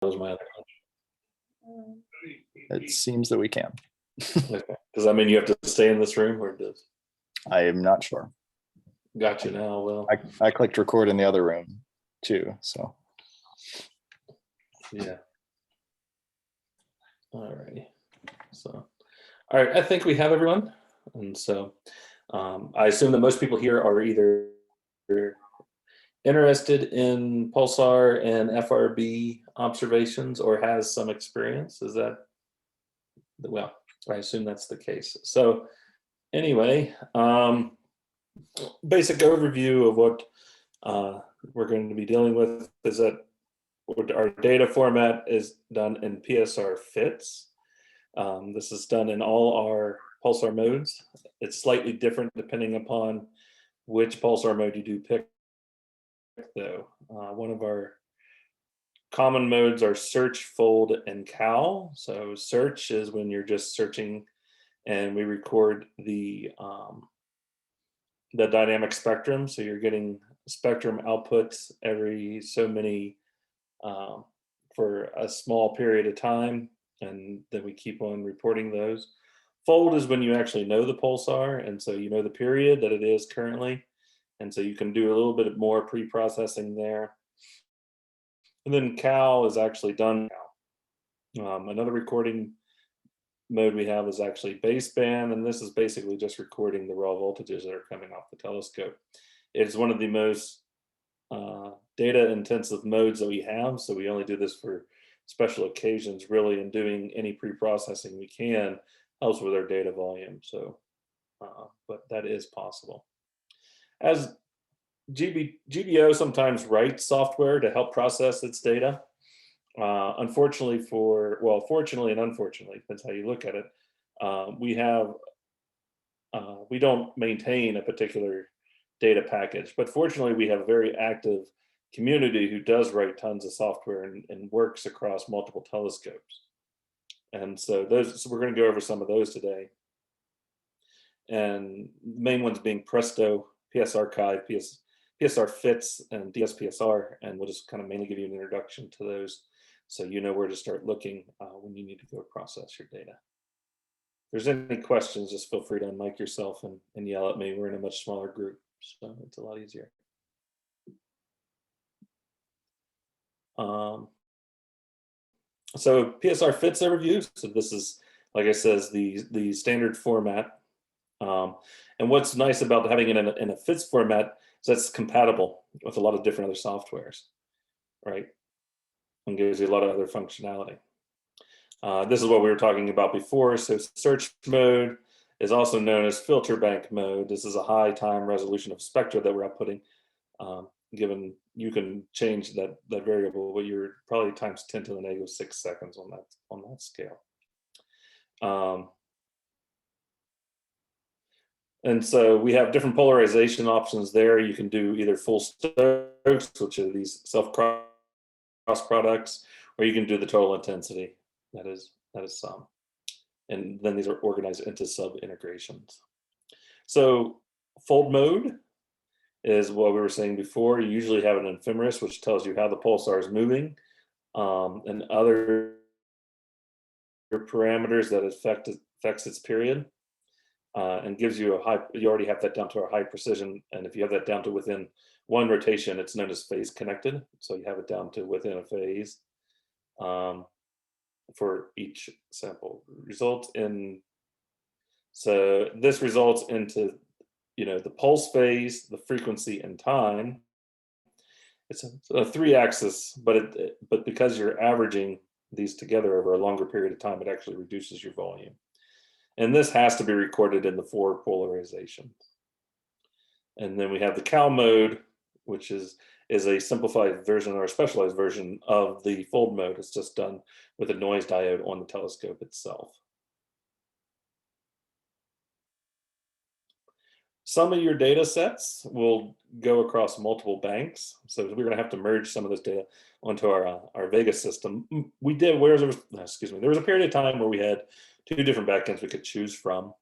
was my other It seems that we can. question. Okay. Does that mean you have to stay in this room or does? I am not sure. Gotcha now. Well, I clicked record in the other room too, so. yeah. All righty. So, all right, I think we have everyone. And so I assume that most people here are either interested in Pulsar and FRB observations or has some experience. Is that, well, I assume that's the case. So anyway, basic overview of what we're going to be dealing with is that our data format is done in PSR fits. This is done in all our Pulsar modes. It's slightly different depending upon which Pulsar mode you do pick, though. One of our common modes are search, fold, and cal. So search is when you're just searching and we record the dynamic spectrum. So you're getting spectrum outputs every so many for a small period of time, and then we keep on reporting those. Fold is when you actually know the pulsar, and so you know the period that it is currently, and so you can do a little bit more pre-processing there. And then cal is actually done. Another recording mode we have is actually baseband, and this is basically just recording the raw voltages that are coming off the telescope. It's one of the most data intensive modes that we have, so we only do this for special occasions really, and doing any pre-processing we can helps with our data volume. So but that is possible. As GBO sometimes writes software to help process its data. Unfortunately fortunately and unfortunately, depends how you look at it, we don't maintain a particular data package, but fortunately we have a very active community who does write tons of software and works across multiple telescopes. And so we're going to go over some of those today. And the main ones being Presto, PSArchive, PSR Fits, and DSPSR, and we'll just kind of mainly give you an introduction to those so you know where to start looking when you need to go process your data. If there's any questions, just feel free to unmic yourself and yell at me. We're in a much smaller group, so it's a lot easier. So PSR Fits overview. So this is, like I says, the standard format. And what's nice about having it in a Fits format is that's compatible with a lot of different other softwares, right? And gives you a lot of other functionality. This is what we were talking about before. So search mode is also known as filter bank mode. This is a high time resolution of spectra that we're outputting. Given you can change that variable, but you're probably times 10 to the negative 6 seconds on that scale. And so we have different polarization options there. You can do either full Stokes, which are these self-cross products, or you can do the total intensity. That is sum. And then these are organized into sub-integrations. So fold mode is what we were saying before. You usually have an ephemeris, which tells you how the pulsar is moving, and other parameters that affects its period. And gives you you already have that down to a high precision. And if you have that down to within one rotation, it's known as phase connected. So you have it down to within a phase for each sample. So this results into, the pulse phase, the frequency, and time. It's a 3-axis, but because you're averaging these together over a longer period of time, it actually reduces your volume. And this has to be recorded in the 4 polarizations. And then we have the cal mode, which is a simplified version or a specialized version of the fold mode. It's just done with a noise diode on the telescope itself. Some of your data sets will go across multiple banks. So we're going to have to merge some of this data onto our Vega system. There was a period of time where we had 2 different backends we could choose from.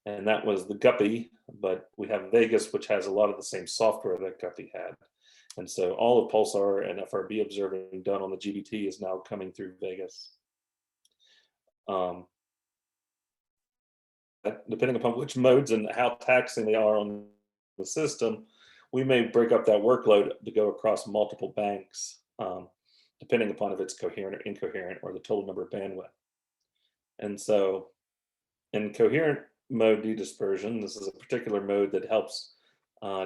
And that was the Guppy, but we have Vegas, which has a lot of the same software that Guppy had. And so all of Pulsar and FRB observing done on the GBT is now coming through Vegas. Depending upon which modes and how taxing they are on the system, we may break up that workload to go across multiple banks, depending upon if it's coherent or incoherent or the total number of bandwidth. And so in coherent mode dedispersion, this is a particular mode that helps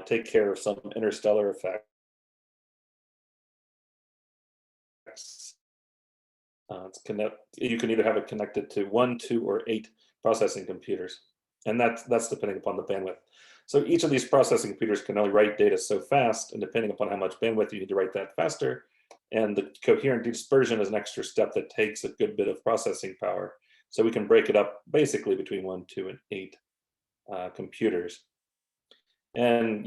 take care of some interstellar effects. You can either have it connected to 1, 2, or 8 processing computers, and that's depending upon the bandwidth. So each of these processing computers can only write data so fast, and depending upon how much bandwidth you need to write that faster. And the coherent dedispersion is an extra step that takes a good bit of processing power. So we can break it up basically between 1, 2, and 8 computers. And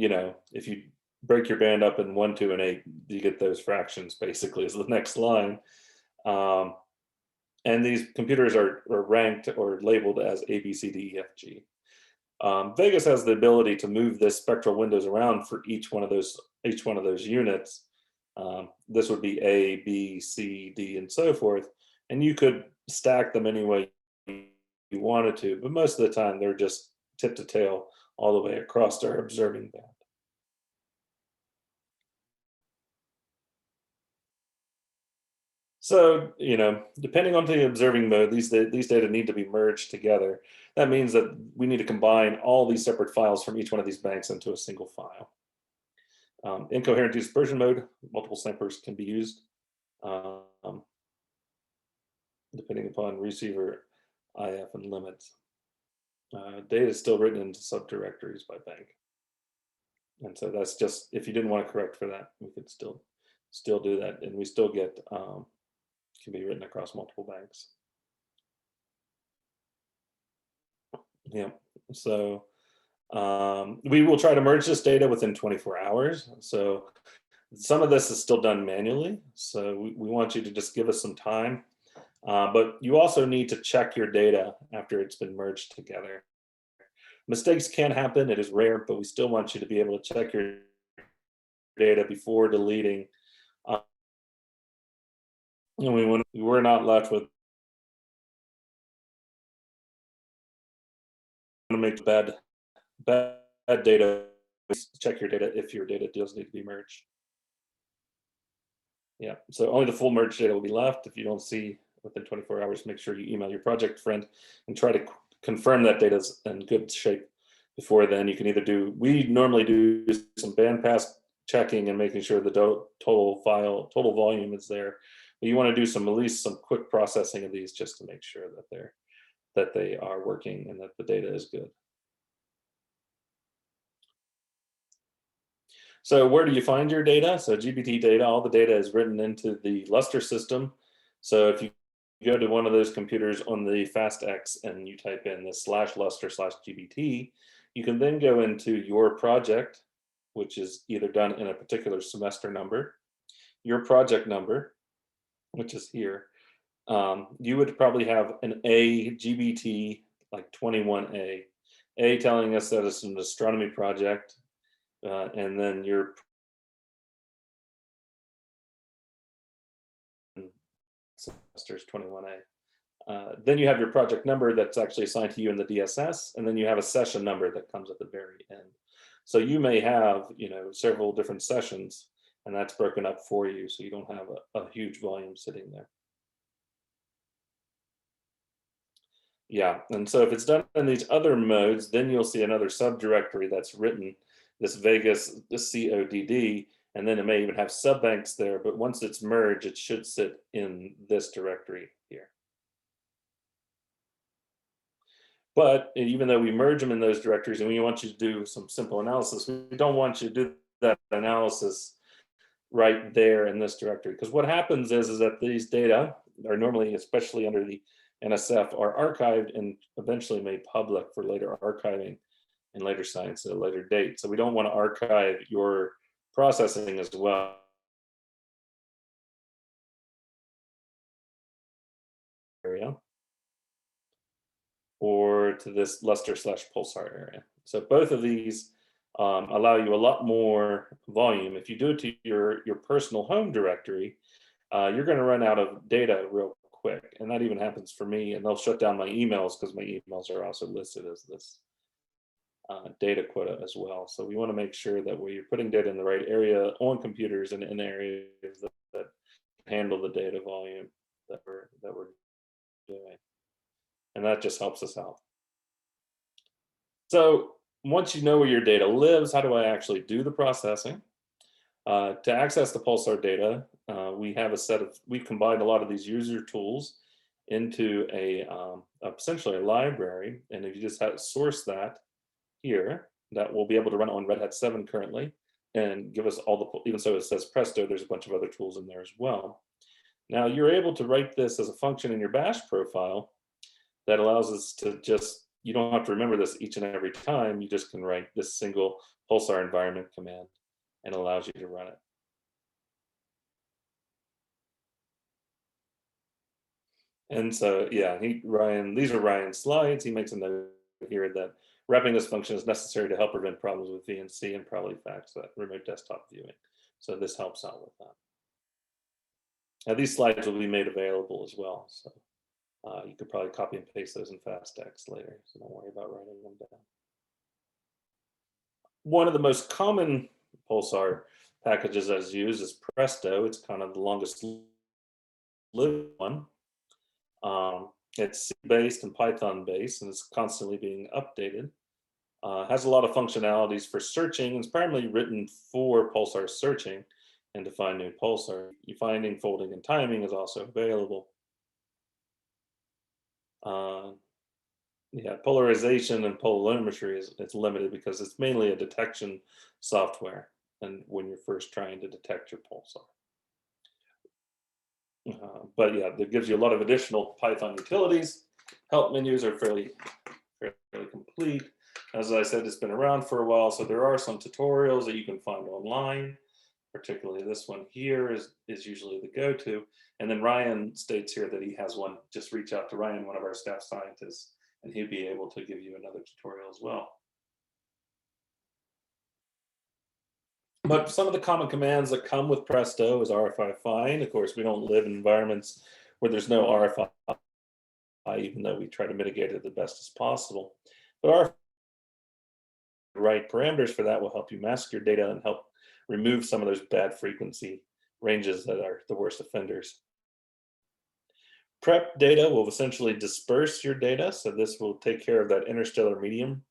if you break your band up in 1, 2, and 8, you get those fractions basically is the next line. And these computers are ranked or labeled as A, B, C, D, E, F, G. Vegas has the ability to move this spectral windows around for each one of those units. This would be A, B, C, D, and so forth. And you could stack them any way you wanted to, but most of the time they're just tip to tail all the way across our observing band. So, depending on the observing mode, these data need to be merged together. That means that we need to combine all these separate files from each one of these banks into a single file. In coherent dispersion mode, multiple samplers can be used, depending upon receiver IF and limits. Data is still written into subdirectories by bank. And so that's just, if you didn't want to correct for that, we could still do that. And we still get, can be written across multiple banks. Yeah, so we will try to merge this data within 24 hours. So some of this is still done manually. So we want you to just give us some time. But you also need to check your data after it's been merged together. Mistakes can happen, it is rare, but we still want you to be able to check your data before deleting. And we're not left with to make bad data. Check your data if your data does need to be merged. Yeah, so only the full merged data will be left. If you don't see within 24 hours, make sure you email your project friend and try to confirm that data is in good shape. Before then, you can either we normally do some bandpass checking and making sure the total volume is there. But you want to do at least some quick processing of these just to make sure that they are working and that the data is good. So where do you find your data? So GBT data, all the data is written into the Lustre system. So if you go to one of those computers on the FastX and you type in the /Lustre/GBT, you can then go into your project, which is either done in a particular semester number, your project number, which is here. You would probably have an A GBT, like 21A, A telling us that it's an astronomy project, and then your semester is 21A. Then you have your project number that's actually assigned to you in the DSS, and then you have a session number that comes at the very end. So you may have, several different sessions, and that's broken up for you, so you don't have a huge volume sitting there. Yeah, and so if it's done in these other modes, then you'll see another subdirectory that's written, this Vegas, this CODD, and then it may even have subbanks there, but once it's merged, it should sit in this directory here. But even though we merge them in those directories and we want you to do some simple analysis, we don't want you to do that analysis right there in this directory. Because what happens is that these data are normally, especially under the NSF, are archived and eventually made public for later archiving in later science at a later date. So we don't want to archive your processing as well. Area. Or to this Lustre/Pulsar area. So both of these allow you a lot more volume. If you do it to your personal home directory, you're going to run out of data real quick. And that even happens for me. And they'll shut down my emails because my emails are also listed as this data quota as well. So we want to make sure that we're putting data in the right area on computers and in areas that handle the data volume that we're doing. And that just helps us out. So once you know where your data lives, how do I actually do the processing? To access the Pulsar data, we've combined a lot of these user tools into essentially a library. And if you just source that here, that will be able to run on Red Hat 7 currently and give us even so it says Presto, there's a bunch of other tools in there as well. Now you're able to write this as a function in your bash profile that allows us to you don't have to remember this each and every time. You just can write this single Pulsar environment command and allows you to run it. And so, yeah, these are Ryan's slides. He makes a note here that wrapping this function is necessary to help prevent problems with VNC and probably facts that remote desktop viewing. So this helps out with that. Now these slides will be made available as well. So you could probably copy and paste those in FastX later. So don't worry about writing them down. One of the most common Pulsar packages as used is Presto. It's kind of the longest lived one. It's C-based and Python-based, and it's constantly being updated. Has a lot of functionalities for searching. It's primarily written for Pulsar searching and to find new Pulsar. Finding, folding, and timing is also available. Yeah, polarization and polarimetry is limited because it's mainly a detection software, and when you're first trying to detect your Pulsar. But yeah, that gives you a lot of additional Python utilities. Help menus are fairly complete. As I said, it's been around for a while, so there are some tutorials that you can find online. Particularly this one here is usually the go-to. And then Ryan states here that he has one. Just reach out to Ryan, one of our staff scientists, and he'd be able to give you another tutorial as well. But some of the common commands that come with Presto is RFI find. Of course, we don't live in environments where there's no RFI, even though we try to mitigate it the best as possible. But the right parameters for that will help you mask your data and help remove some of those bad frequency ranges that are the worst offenders. Prep data will essentially disperse your data. So this will take care of that interstellar medium.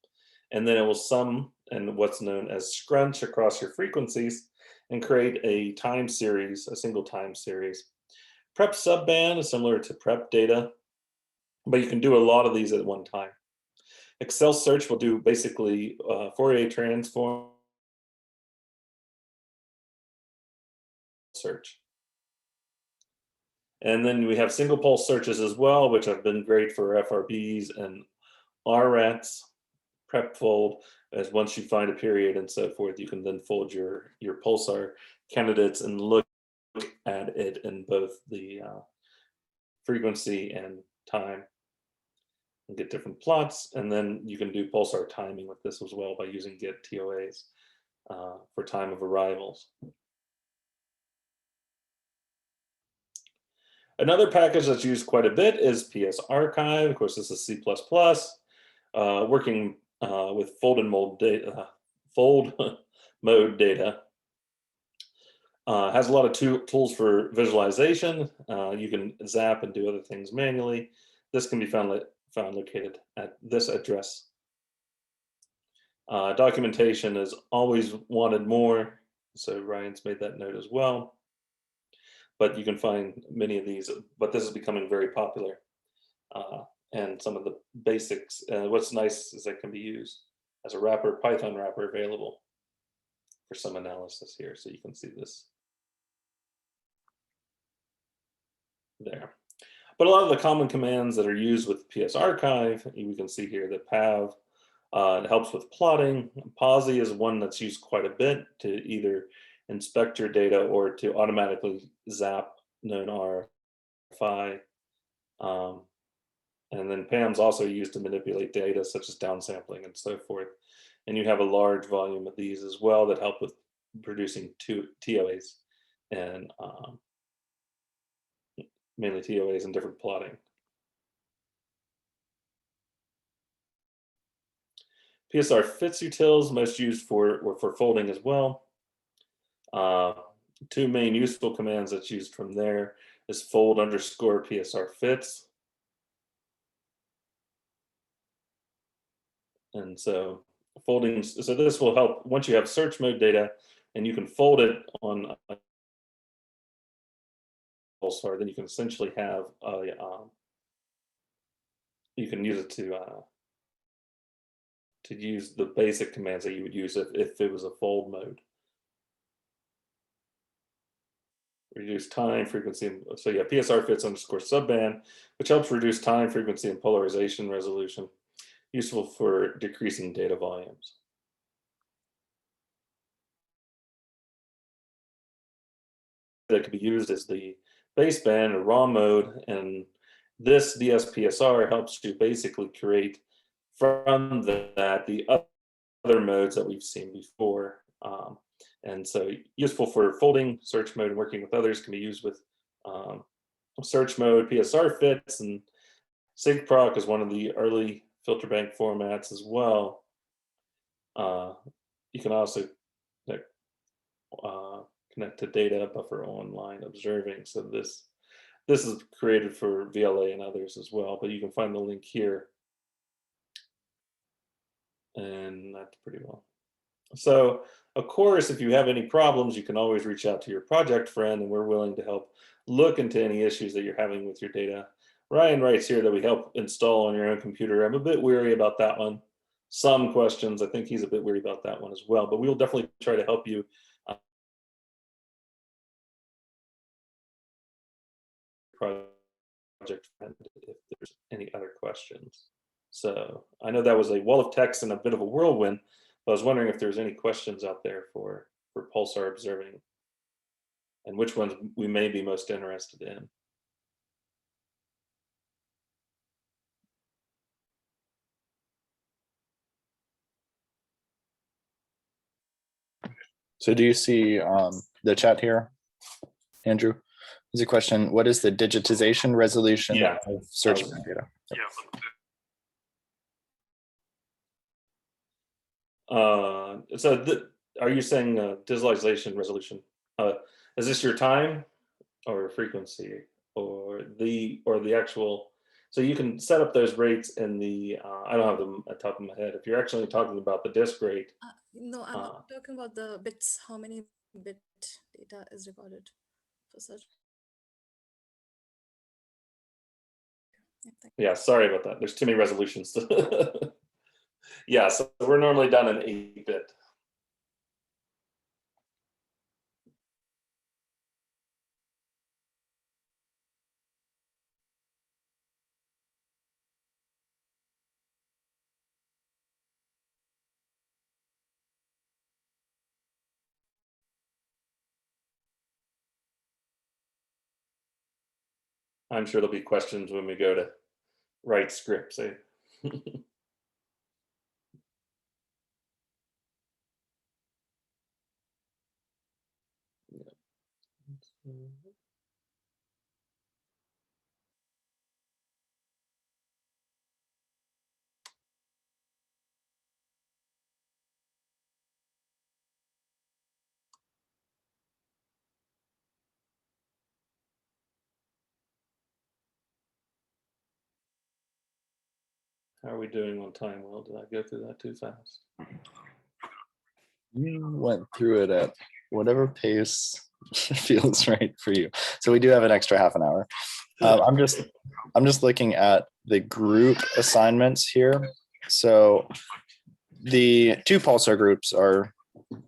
And then it will sum and what's known as scrunch across your frequencies and create a time series, a single time series. Prep subband is similar to prep data, but you can do a lot of these at one time. Excel search will do basically Fourier transform search. And then we have single pulse searches as well, which have been great for FRBs and RRATs. Prep fold, as once you find a period and so forth, you can then fold your Pulsar candidates and look at it in both the frequency and time and get different plots. And then you can do Pulsar timing with this as well by using get TOAs for time of arrivals. Another package that's used quite a bit is PSArchive. Of course, this is C++, working with fold mode data. Has a lot of tools for visualization. You can zap and do other things manually. This can be found located at this address. Documentation is always wanted more, so Ryan's made that note as well. But you can find many of these, but this is becoming very popular. And some of the basics, what's nice is that can be used as a wrapper, Python wrapper available for some analysis here. So you can see this there. But a lot of the common commands that are used with PSArchive, we can see here that PAV, it helps with plotting. POSI is one that's used quite a bit to either inspect your data or to automatically zap known RFI. And then PAM's also used to manipulate data such as downsampling and so forth And you have a large volume of these as well that help with producing TOAs and mainly TOAs and different plotting. PSR fits utils, most used for folding as well. Two main useful commands that's used from there is fold underscore PSR fits. And so folding, so this will help once you have search mode data and you can fold it on a Pulsar, then you can essentially have you can use it to use the basic commands that you would use if it was a fold mode. Reduce time, frequency, so yeah, PSR fits underscore subband, which helps reduce time, frequency, and polarization resolution, useful for decreasing data volumes. That could be used as the baseband or raw mode, and this DSPSR helps you basically create from that the other modes that we've seen before. And so useful for folding, search mode, and working with others, can be used with search mode, PSR fits, and SIGPROC is one of the early filter bank formats as well. You can also connect to data buffer online observing. So this is created for VLA and others as well, but you can find the link here. And that's pretty well. So of course, if you have any problems, you can always reach out to your project friend, and we're willing to help look into any issues that you're having with your data. Ryan writes here that we help install on your own computer. I'm a bit weary about that one. Some questions, I think he's a bit weary about that one as well, but we'll definitely try to help you. Project friend if there's any other questions. So I know that was a wall of text and a bit of a whirlwind, but I was wondering if there's any questions out there for Pulsar observing and which ones we may be most interested in. So do you see the chat here, Andrew? There's a question, what is the digitization resolution of search data? Are you saying digitalization resolution? Is this your time or frequency or the actual? So you can set up those rates in the, I don't have them at the top of my head. If you're actually talking about the disk rate. No, I'm not talking about the bits, how many bit data is recorded for such. Yeah, sorry about that. There's too many resolutions. Yeah, so we're normally done in 8-bit. I'm sure there'll be questions when we go to write scripts. Eh? How are we doing on time? Well, did I go through that too fast? You went through it at whatever pace feels right for you. So we do have an extra half an hour. I'm just looking at the group assignments here. So the two Pulsar groups are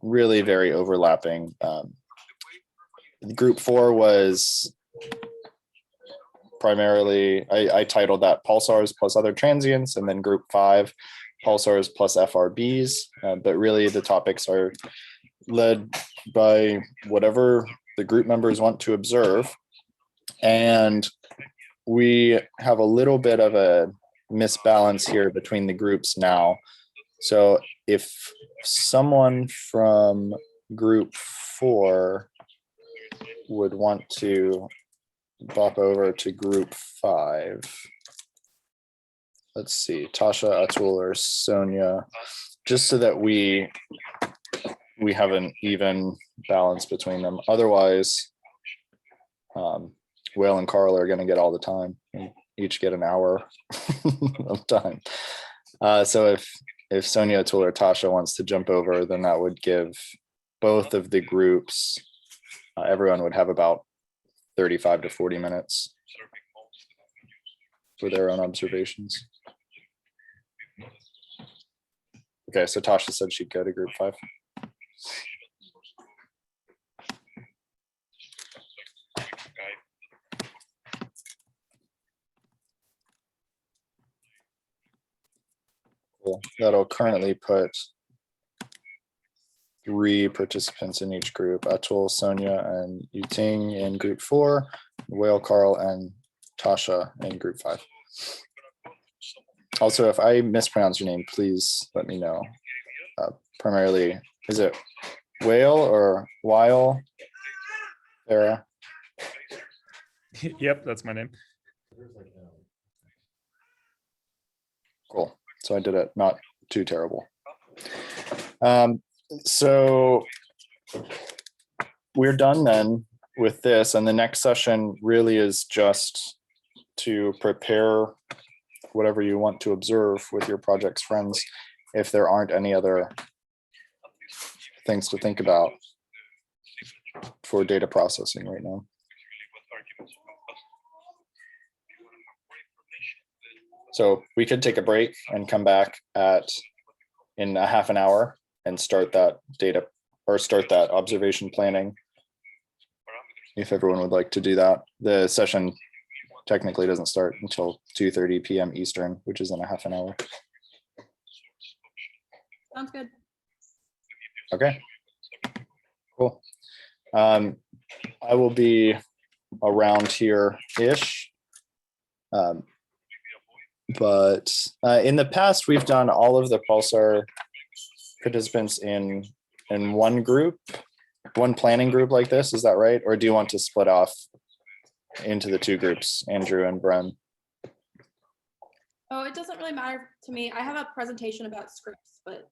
really very overlapping. Group 4 was primarily, I titled that Pulsars plus other transients, and then group 5, Pulsars plus FRBs. But really the topics are led by whatever the group members want to observe. And we have a little bit of a misbalance here between the groups now. So if someone from group 4 would want to bop over to group 5. Let's see, Tasha, Atul, or Sonia, just so that we have an even balance between them. Otherwise, Will and Carl are going to get all the time, and each get an hour of time. So if Sonia, Atul, or Tasha wants to jump over, then that would give both of the groups, everyone would have about 35 to 40 minutes for their own observations. Okay, so Tasha said she'd go to group 5. Cool. That'll currently put 3 participants in each group: Atul, Sonia, and Yuting in group 4, Whale, Carl, and Tasha in group 5. Also, if I mispronounce your name, please let me know. Primarily, is it Whale or Weil? Sarah? Yep, that's my name. Cool. So I did it not too terrible. So we're done then with this, and the next session really is just to prepare whatever you want to observe with your project's friends, if there aren't any other things to think about for data processing right now. So we could take a break and come back in a half an hour and start that data, or start that observation planning, if everyone would like to do that. The session technically doesn't start until 2:30 p.m. Eastern, which is in a half an hour. Sounds good. Okay, cool. I will be around here-ish. But in the past, we've done all of the Pulsar participants in one group, one planning group like this. Is that right? Or do you want to split off into the 2 groups, Andrew and Bren? Oh, it doesn't really matter to me. I have a presentation about scripts, but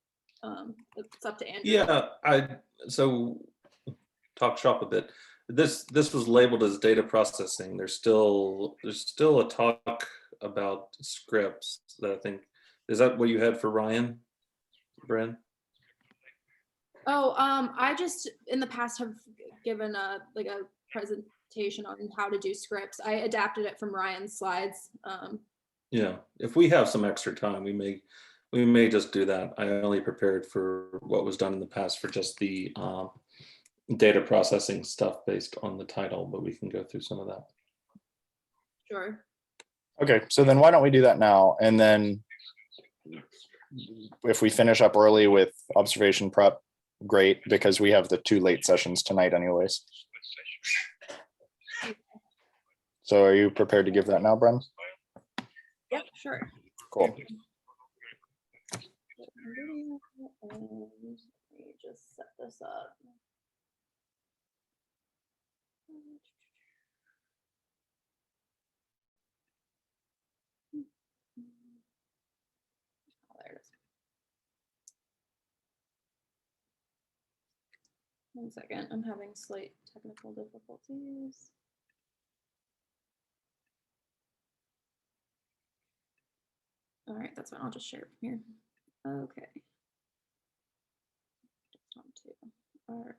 it's up to Andrew. Yeah, so talk shop a bit. This was labeled as data processing. There's still a talk about scripts that I think, is that what you had for Ryan, Bren? Oh, I just in the past have given a presentation on how to do scripts. I adapted it from Ryan's slides. Yeah, if we have some extra time, we may just do that. I only prepared for what was done in the past for just the data processing stuff based on the title, but we can go through some of that. Sure. Okay, so then why don't we do that now? And then if we finish up early with observation prep, great, because we have the 2 late sessions tonight anyways. So are you prepared to give that now, Bren? Yep, sure. Cool. Let me just set this up. Oh, there it is. 1 second, I'm having slight technical difficulties. All right, that's fine. I'll just share it from here. Okay. All right.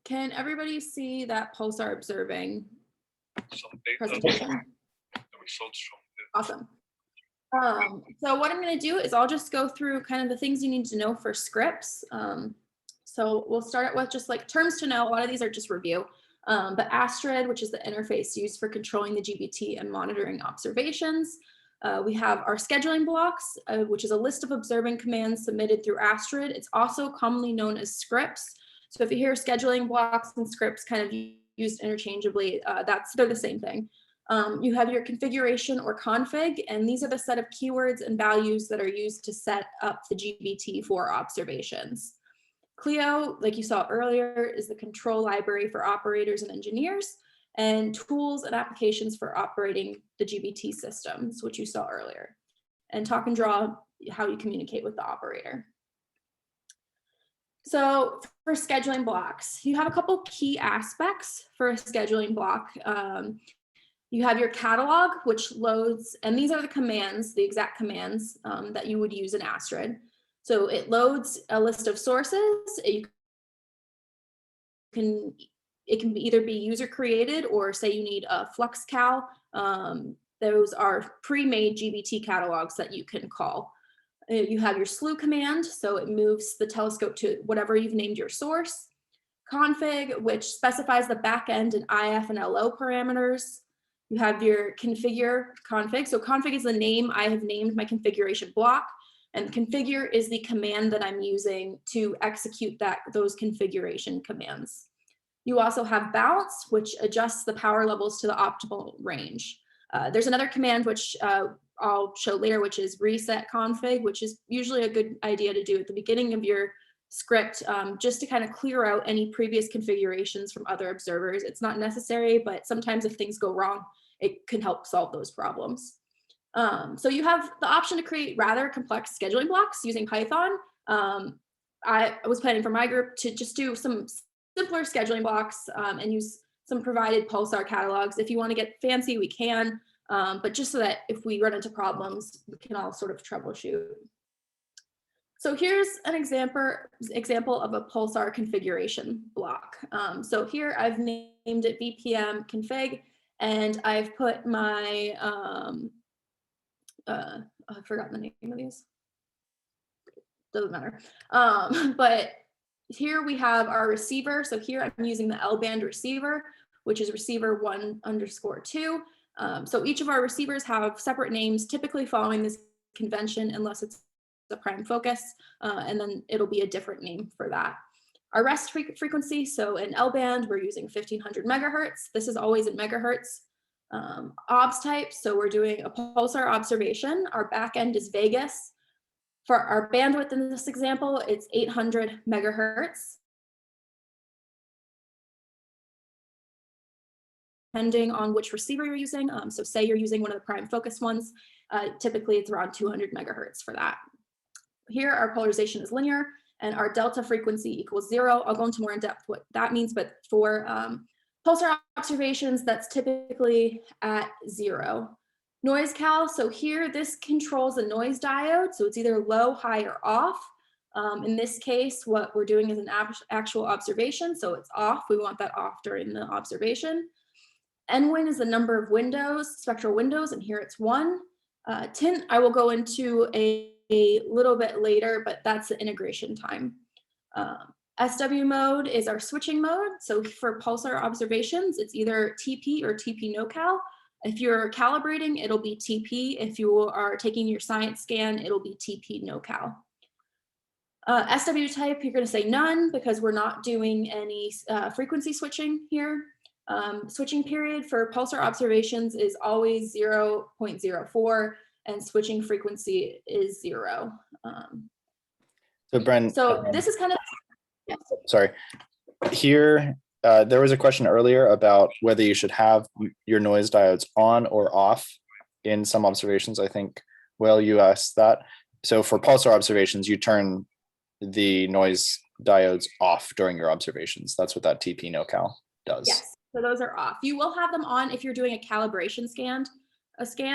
Can everybody see that Pulsar observing presentation? Awesome. So what I'm going to do is I'll just go through kind of the things you need to know for scripts. So we'll start with just like terms to know. A lot of these are just review. But Astrid, which is the interface used for controlling the GBT and monitoring observations. We have our scheduling blocks, which is a list of observing commands submitted through Astrid. It's also commonly known as scripts. So if you hear scheduling blocks and scripts kind of used interchangeably, they're the same thing. You have your configuration or config, and these are the set of keywords and values that are used to set up the GBT for observations. Clio, like you saw earlier, is the control library for operators and engineers, and tools and applications for operating the GBT systems, which you saw earlier. And talk and draw, how you communicate with the operator. So for scheduling blocks, you have a couple key aspects for a scheduling block. You have your catalog, which loads, and these are the commands, the exact commands that you would use in Astrid. So it loads a list of sources. It can either be user created, or say you need a FluxCal. Those are pre-made GBT catalogs that you can call. You have your slew command, so it moves the telescope to whatever you've named your source. Config, which specifies the backend and IF and LO parameters. You have your config. So config is the name I have named my configuration block, and configure is the command that I'm using to execute those configuration commands. You also have bounce, which adjusts the power levels to the optimal range. There's another command which I'll show later, which is reset config, which is usually a good idea to do at the beginning of your script, just to kind of clear out any previous configurations from other observers. It's not necessary, but sometimes if things go wrong, it can help solve those problems. So you have the option to create rather complex scheduling blocks using Python. I was planning for my group to just do some simpler scheduling blocks and use some provided Pulsar catalogs. If you want to get fancy, we can, but just so that if we run into problems, we can all sort of troubleshoot. So here's an example of a Pulsar configuration block. So here I've named it VPN config, and I've put my, I've forgotten the name of these. Doesn't matter. But here we have our receiver. So here I'm using the L-band receiver, which is receiver 1_2. So each of our receivers have separate names, typically following this convention, unless it's a prime focus, and then it'll be a different name for that. Our rest frequency, so in L-band, we're using 1500 megahertz. This is always in megahertz. Obs type, so we're doing a pulsar observation. Our backend is Vegas. For our bandwidth in this example, it's 800 megahertz. Depending on which receiver you're using. So say you're using one of the prime focus ones, typically it's around 200 megahertz for that. Here our polarization is linear and our delta frequency equals 0. I'll go into more in depth what that means, but for pulsar observations, that's typically at 0. Noise cal, so here this controls the noise diode, so it's either low, high, or off. In this case, what we're doing is an actual observation, so it's off. We want that off during the observation. NWIN is the number of windows, spectral windows, and here it's 1. Tint, I will go into a little bit later, but that's the integration time. SW mode is our switching mode. So for pulsar observations, it's either TP or TP no-cal. If you're calibrating, it'll be TP. If you are taking your science scan, it'll be TP no-cal. SW type, you're going to say none because we're not doing any frequency switching here. Switching period for pulsar observations is always 0.04 and switching frequency is 0. So Bren, so this is kind of, yeah. Sorry, here, there was a question earlier about whether you should have your noise diodes on or off in some observations. I think, well, you asked that. So for pulsar observations, you turn the noise diodes off during your observations. That's what that TP no-cal does. Yes, so those are off. You will have them on if you're doing a calibration scan.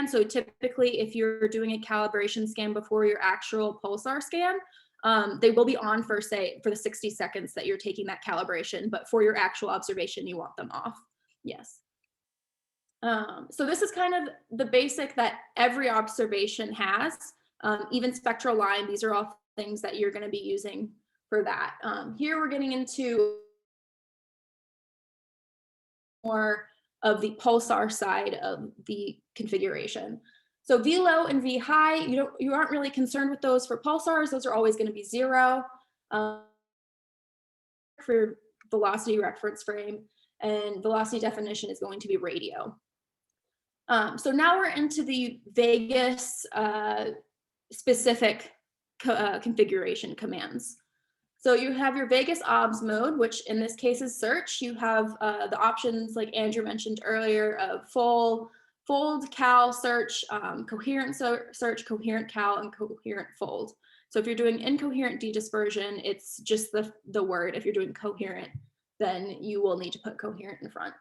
So typically, if you're doing a calibration scan before your actual pulsar scan, they will be on for, say, for the 60 seconds that you're taking that calibration, but for your actual observation, you want them off. Yes. So this is kind of the basic that every observation has, even spectral line. These are all things that you're going to be using for that. Here we're getting into more of the pulsar side of the configuration. So V low and V high, you aren't really concerned with those for pulsars. Those are always going to be 0 for velocity reference frame, and velocity definition is going to be radio. So now we're into the Vegas specific configuration commands. So you have your Vegas obs mode, which in this case is search. You have the options like Andrew mentioned earlier of fold, cal, search, coherent search, coherent cal, and coherent fold. So if you're doing incoherent dedispersion, it's just the word. If you're doing coherent, then you will need to put coherent in front.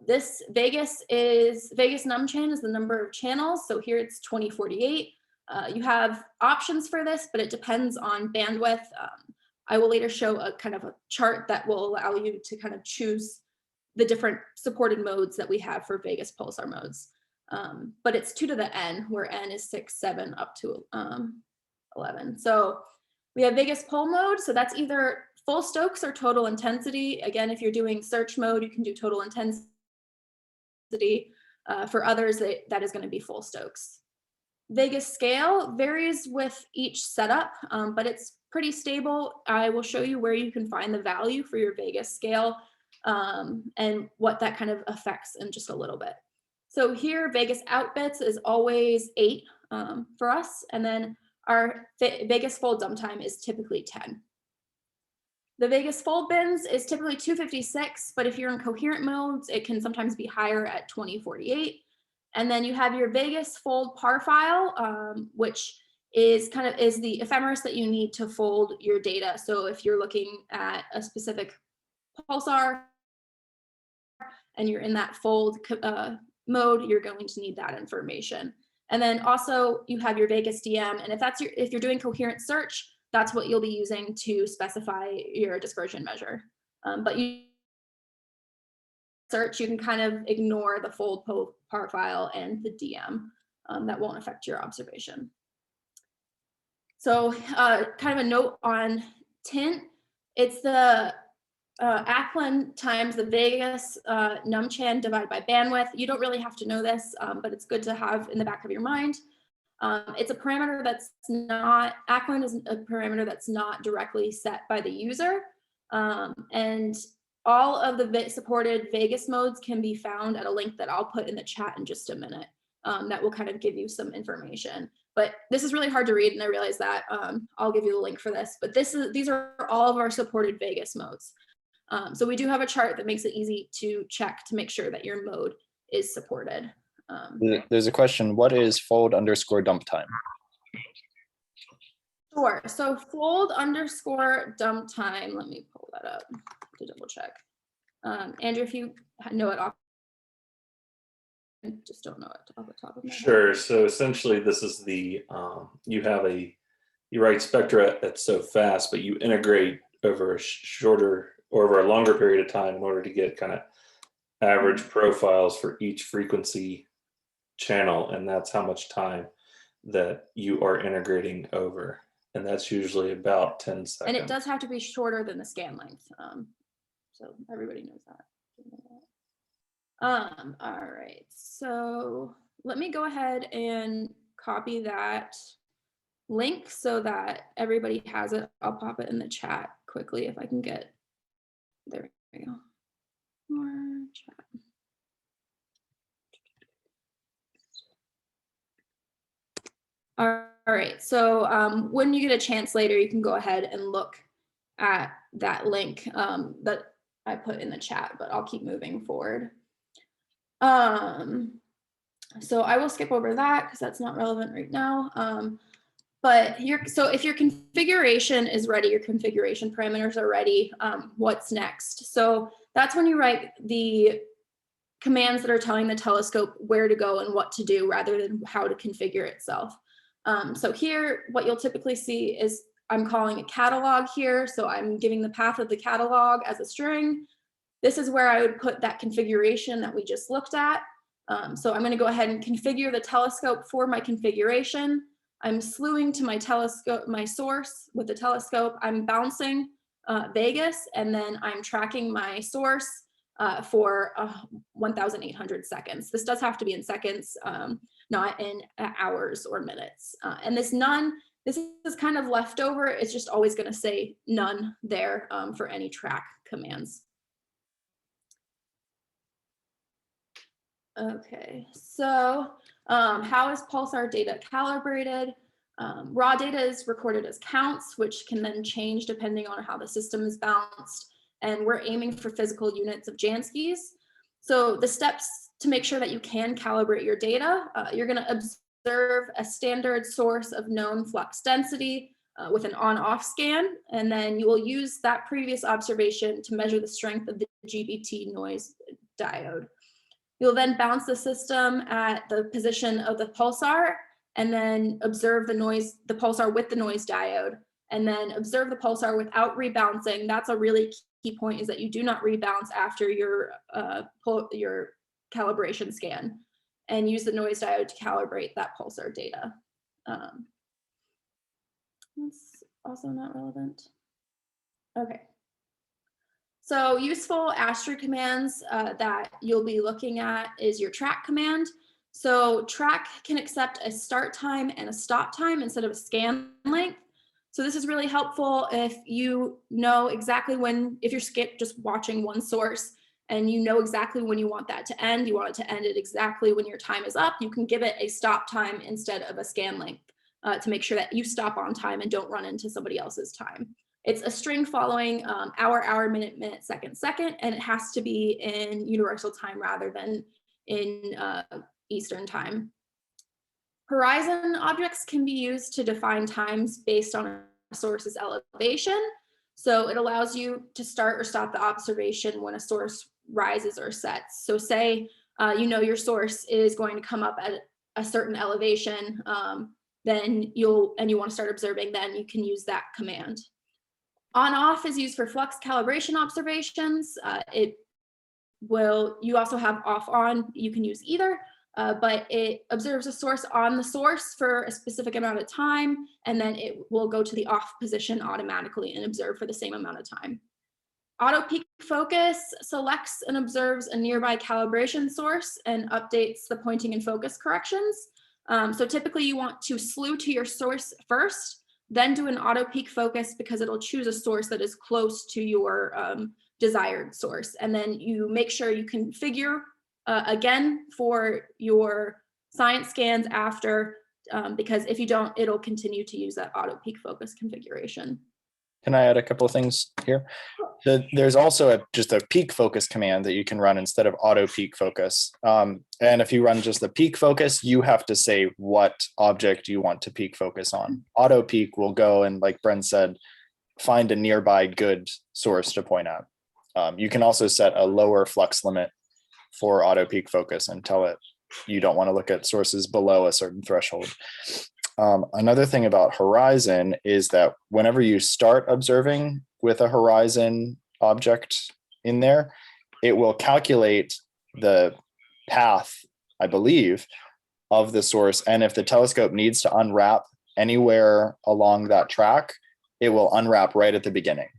This Vegas numchan is the number of channels. So here it's 2048. You have options for this, but it depends on bandwidth. I will later show a kind of a chart that will allow you to kind of choose the different supported modes that we have for Vegas pulsar modes. But it's 2 to the n, where n is 6, 7, up to 11. So we have Vegas pol mode. So that's either full Stokes or total intensity. Again, if you're doing search mode, you can do total intensity. For others, that is going to be full Stokes. Vegas scale varies with each setup, but it's pretty stable. I will show you where you can find the value for your Vegas scale and what that kind of affects in just a little bit. So here, Vegas out bits is always 8 for us, and then our Vegas fold dump time is typically 10. The Vegas fold bins is typically 256, but if you're in coherent modes, it can sometimes be higher at 2048. And then you have your Vegas fold par file, which is the ephemeris that you need to fold your data. So if you're looking at a specific pulsar and you're in that fold mode, you're going to need that information. And then also you have your Vegas DM, and if you're doing coherent search, that's what you'll be using to specify your dispersion measure. But you search, you can kind of ignore the fold par file and the DM. That won't affect your observation. So kind of a note on tint, it's the ACKLIN times the Vegas numchan divided by bandwidth. You don't really have to know this, but it's good to have in the back of your mind. It's a parameter that's not, ACKLIN is a parameter that's not directly set by the user. And all of the supported Vegas modes can be found at a link that I'll put in the chat in just a minute. That will kind of give you some information. But this is really hard to read, and I realize that. I'll give you the link for this. But these are all of our supported Vegas modes. So we do have a chart that makes it easy to check to make sure that your mode is supported. There's a question, what is fold underscore dump time? Sure, so fold underscore dump time, let me pull that up to double check. Andrew, if you know it off, I just don't know it off the top of my head. Sure, so essentially this is the, you write spectra at so fast, but you integrate over a shorter or over a longer period of time in order to get kind of average profiles for each frequency channel, and that's how much time that you are integrating over, and that's usually about 10 seconds. And it does have to be shorter than the scan length, so everybody knows that. All right, so let me go ahead and copy that link so that everybody has it. I'll pop it in the chat quickly if I can get, there we go. More chat. All right, so when you get a chance later, you can go ahead and look at that link that I put in the chat, but I'll keep moving forward. So I will skip over that because that's not relevant right now. But so if your configuration is ready, your configuration parameters are ready, what's next? So that's when you write the commands that are telling the telescope where to go and what to do rather than how to configure itself. So here, what you'll typically see is I'm calling a catalog here. So I'm giving the path of the catalog as a string. This is where I would put that configuration that we just looked at. So I'm going to go ahead and configure the telescope for my configuration. I'm slewing to my telescope, my source with the telescope. I'm bouncing Vegas, and then I'm tracking my source for 1,800 seconds. This does have to be in seconds, not in hours or minutes. And this none, this is kind of leftover. It's just always going to say none there for any track commands. Okay, so how is Pulsar data calibrated? Raw data is recorded as counts, which can then change depending on how the system is bounced. And we're aiming for physical units of Janskis. So the steps to make sure that you can calibrate your data, you're going to observe a standard source of known flux density with an on-off scan, and then you will use that previous observation to measure the strength of the GBT noise diode. You'll then bounce the system at the position of the pulsar and then observe the pulsar with the noise diode, and then observe the pulsar without rebouncing. That's a really key point, is that you do not rebounce after your calibration scan, and use the noise diode to calibrate that pulsar data. That's also not relevant. Okay. So useful Astrid commands that you'll be looking at is your track command. So track can accept a start time and a stop time instead of a scan length. So this is really helpful if you know exactly when, if you're just watching one source and you know exactly when you want that to end, you want it to end at exactly when your time is up, you can give it a stop time instead of a scan length to make sure that you stop on time and don't run into somebody else's time. It's a string following hour, minute, second, and it has to be in universal time rather than in Eastern time. Horizon objects can be used to define times based on a source's elevation. So it allows you to start or stop the observation when a source rises or sets. So say you know your source is going to come up at a certain elevation, then you want to start observing, then you can use that command. On-off is used for flux calibration observations. You also have off-on, you can use either, but it observes a source on the source for a specific amount of time, and then it will go to the off position automatically and observe for the same amount of time. Auto peak focus selects and observes a nearby calibration source and updates the pointing and focus corrections. So typically you want to slew to your source first, then do an auto peak focus because it'll choose a source that is close to your desired source. And then you make sure you configure again for your science scans after, because if you don't, it'll continue to use that auto peak focus configuration. Can I add a couple of things here? There's also just a peak focus command that you can run instead of auto peak focus. And if you run just the peak focus, you have to say what object you want to peak focus on. Auto peak will go and, like Bren said, find a nearby good source to point at. You can also set a lower flux limit for auto peak focus and tell it you don't want to look at sources below a certain threshold. Another thing about horizon is that whenever you start observing with a horizon object in there, it will calculate the path, I believe, of the source. And if the telescope needs to unwrap anywhere along that track, it will unwrap right at the beginning.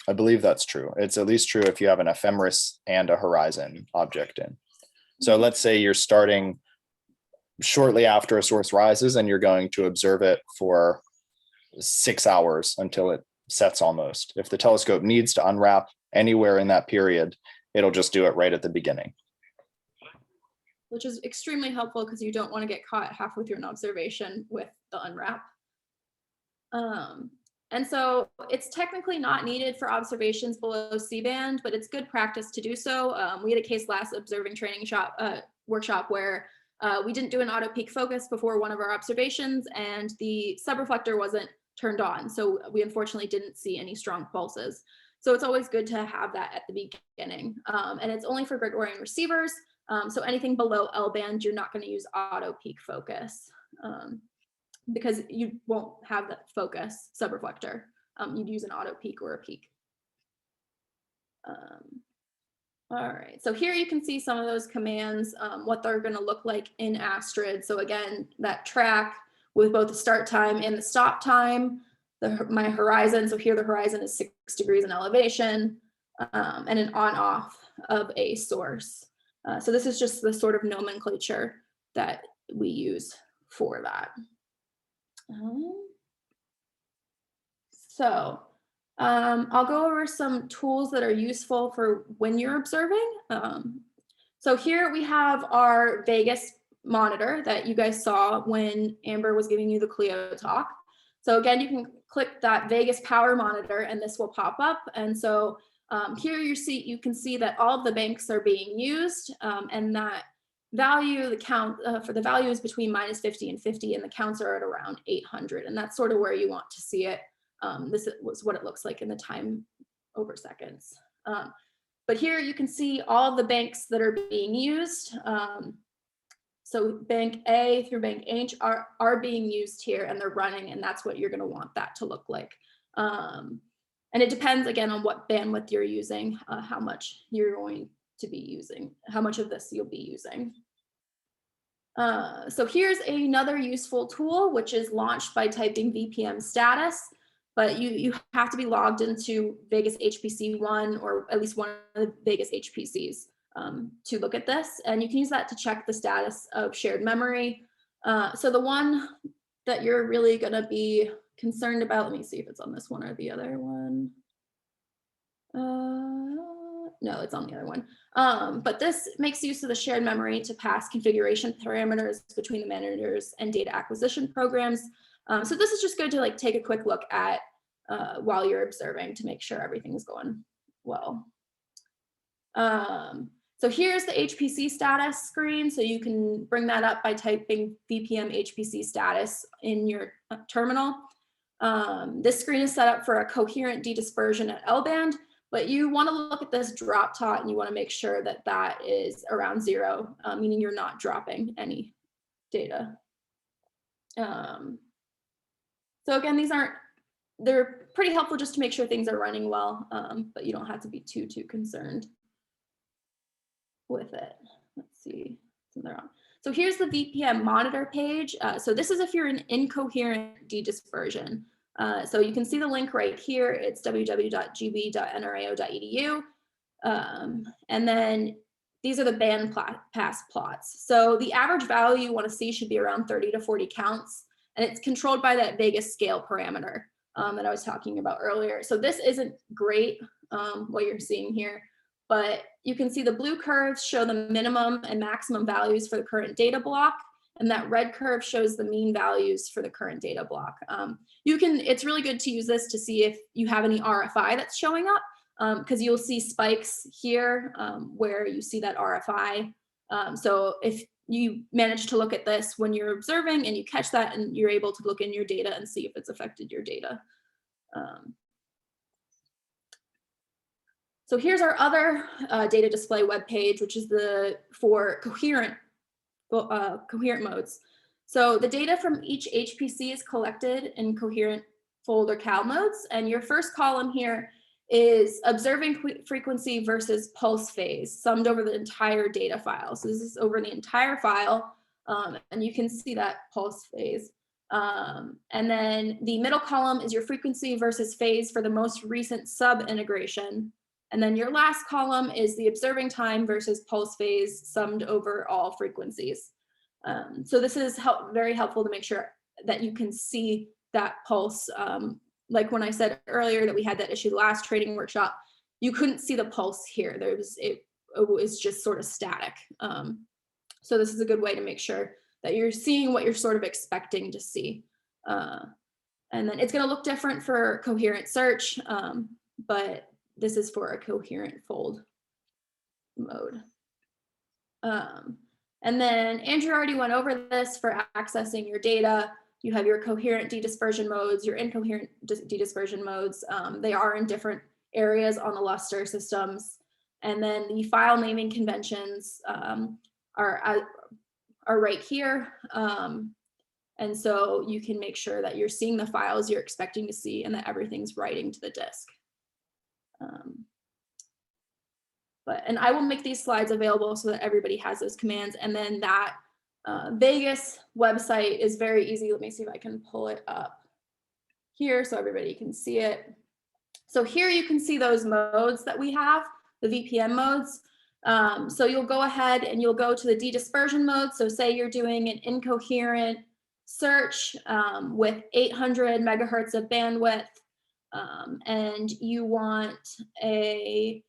I believe that's true. It's at least true if you have an ephemeris and a horizon object in. So let's say you're starting shortly after a source rises and you're going to observe it for 6 hours until it sets almost. If the telescope needs to unwrap anywhere in that period, it'll just do it right at the beginning. Which is extremely helpful because you don't want to get caught halfway through an observation with the unwrap. And so it's technically not needed for observations below C-band, but it's good practice to do so. We had a case last observing training workshop where we didn't do an auto peak focus before one of our observations and the subreflector wasn't turned on. So we unfortunately didn't see any strong pulses. So it's always good to have that at the beginning. And it's only for Gregorian receivers. So anything below L-band, you're not going to use auto peak focus because you won't have that focus subreflector. You'd use an auto peak or a peak. All right, so here you can see some of those commands, what they're going to look like in Astrid. So again, that track with both the start time and the stop time, my horizon. So here the horizon is 6 degrees in elevation, and an on-off of a source. So this is just the sort of nomenclature that we use for that. I'll go over some tools that are useful for when you're observing. So here we have our Vegas monitor that you guys saw when Amber was giving you the Clio talk. So again, you can click that Vegas power monitor and this will pop up. And so here you can see that all of the banks are being used and that value, the count for the value is between -50 and 50 and the counts are at around 800. And that's sort of where you want to see it. This was what it looks like in the time over seconds. But here you can see all of the banks that are being used. So bank A through bank H are being used here and they're running, and that's what you're going to want that to look like. And it depends again on what bandwidth you're using, how much you're going to be using, how much of this you'll be using. So here's another useful tool, which is launched by typing VPN Status. But you have to be logged into Vegas HPC 1 or at least one of the Vegas HPCs to look at this. And you can use that to check the status of shared memory. So the one that you're really going to be concerned about, let me see if it's on this one or the other one. No, it's on the other one. But this makes use of the shared memory to pass configuration parameters between the managers and data acquisition programs. So this is just good to like take a quick look at while you're observing to make sure everything is going well. So here's the HPC status screen. So you can bring that up by typing VPN HPC status in your terminal. This screen is set up for a coherent dedispersion at L-band, but you want to look at this drop tot and you want to make sure that that is around 0, meaning you're not dropping any data. So again, they're pretty helpful just to make sure things are running well, but you don't have to be too concerned with it. Let's see, so here's the VPN monitor page. So this is if you're in incoherent dedispersion. So you can see the link right here. It's www.gb.nrao.edu. And then these are the band pass plots. So the average value you want to see should be around 30 to 40 counts. And it's controlled by that Vegas scale parameter that I was talking about earlier. So this isn't great, what you're seeing here, but you can see the blue curves show the minimum and maximum values for the current data block. And that red curve shows the mean values for the current data block. It's really good to use this to see if you have any RFI that's showing up, because you'll see spikes here where you see that RFI. So if you manage to look at this when you're observing and you catch that and you're able to look in your data and see if it's affected your data. So here's our other data display web page, which is for coherent modes. So the data from each HPC is collected in coherent folder cal modes. And your first column here is observing frequency versus pulse phase summed over the entire data file. So this is over the entire file, and you can see that pulse phase. And then the middle column is your frequency versus phase for the most recent sub integration. And then your last column is the observing time versus pulse phase summed over all frequencies. So this is very helpful to make sure that you can see that pulse. Like when I said earlier that we had that issue the last trading workshop, you couldn't see the pulse here. It was just sort of static. So this is a good way to make sure that you're seeing what you're sort of expecting to see. And then it's going to look different for coherent search, but this is for a coherent fold mode. And then Andrew already went over this for accessing your data. You have your coherent dedispersion modes, your incoherent dedispersion modes. They are in different areas on the Lustre systems. And then the file naming conventions are right here. And so you can make sure that you're seeing the files you're expecting to see and that everything's writing to the disk. And I will make these slides available so that everybody has those commands. And then that Vegas website is very easy. Let me see if I can pull it up here so everybody can see it. So here you can see those modes that we have, the VPN modes. So you'll go ahead and you'll go to the dedispersion mode. So say you're doing an incoherent search with 800 megahertz of bandwidth, and you want a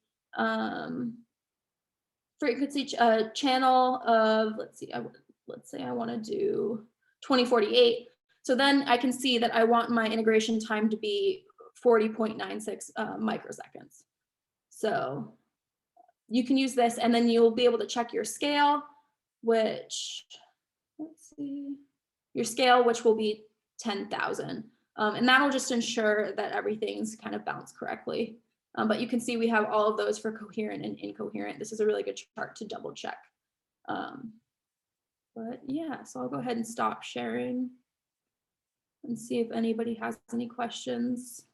frequency channel of, let's see, let's say I want to do 2048. So then I can see that I want my integration time to be 40.96 microseconds. So you can use this, and then you'll be able to check your scale, which, let's see, your scale, which will be 10,000. And that'll just ensure that everything's kind of balanced correctly. But you can see we have all of those for coherent and incoherent. This is a really good chart to double check. But yeah, so I'll go ahead and stop sharing and see if anybody has any questions.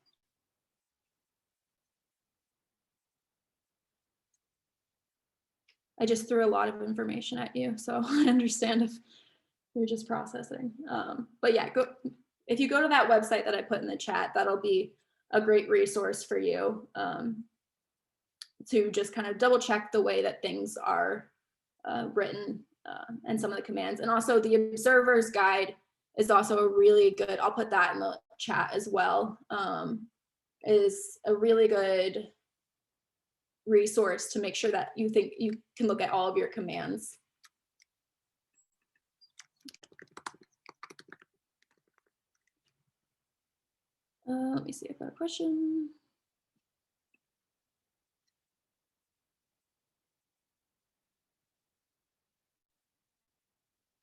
I just threw a lot of information at you, so I understand if you're just processing. But yeah, if you go to that website that I put in the chat, that'll be a great resource for you to just kind of double check the way that things are written and some of the commands. And also the observer's guide is also a really good, I'll put that in the chat as well, is a really good resource to make sure that you can look at all of your commands. Let me see if I've got a question.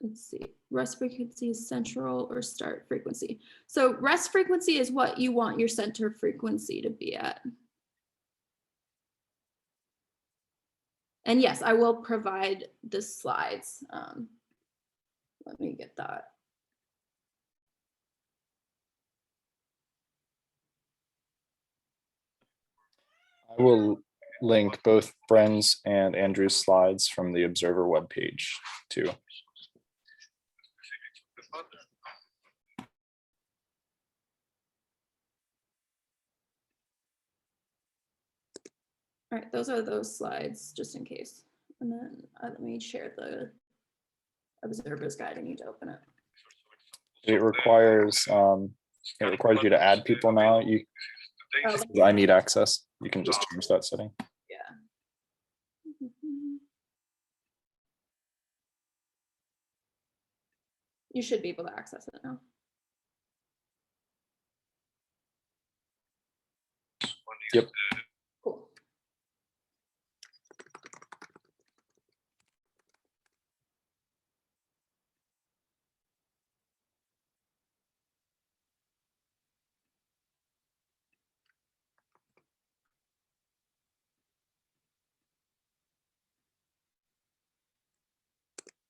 Let's see, rest frequency is central or start frequency. So rest frequency is what you want your center frequency to be at. And yes, I will provide the slides. Let me get that. I will link both Bren's and Andrew's slides from the Observer webpage too. All right, those are those slides, just in case. And then let me share the observer's guide. I need to open it. It requires you to add people now. I need access. You can just change that setting. Yeah. You should be able to access it now. Yep. Cool.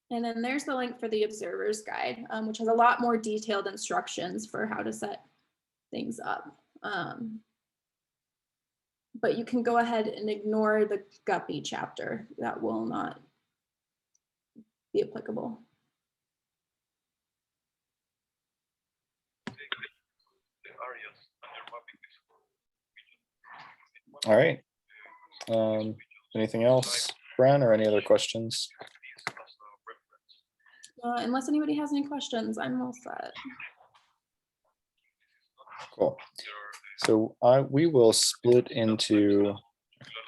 And then there's the link for the observer's guide, which has a lot more detailed instructions for how to set things up. But you can go ahead and ignore the guppy chapter. That will not be applicable. All right. Anything else, Bren, or any other questions? Unless anybody has any questions, I'm all set. Cool. So we will split into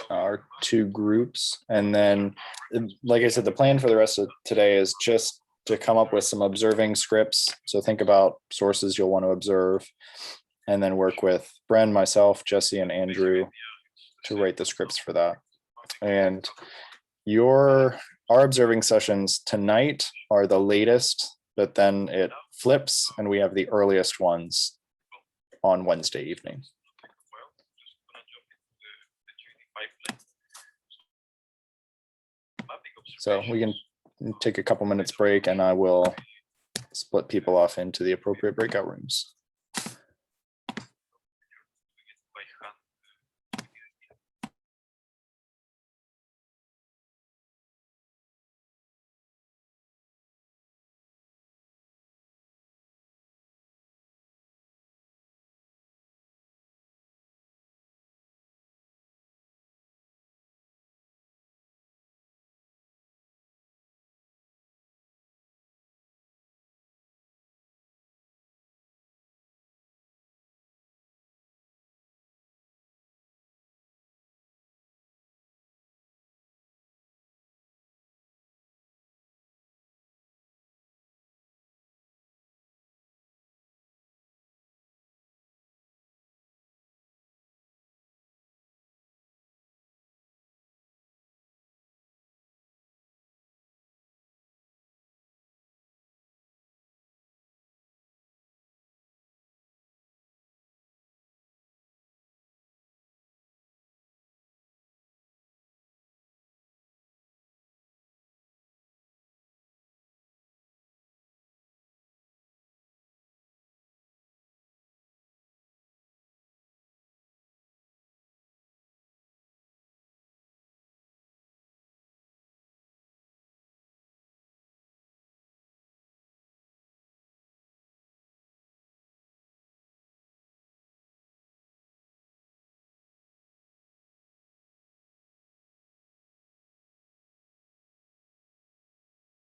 our two groups, and then, like I said, the plan for the rest of today is just to come up with some observing scripts. So think about sources you'll want to observe, and then work with Bren, myself, Jesse, and Andrew to write the scripts for that. And our observing sessions tonight are the latest, but then it flips and we have the earliest ones on Wednesday evening. So we can take a couple minutes break and I will split people off into the appropriate breakout rooms.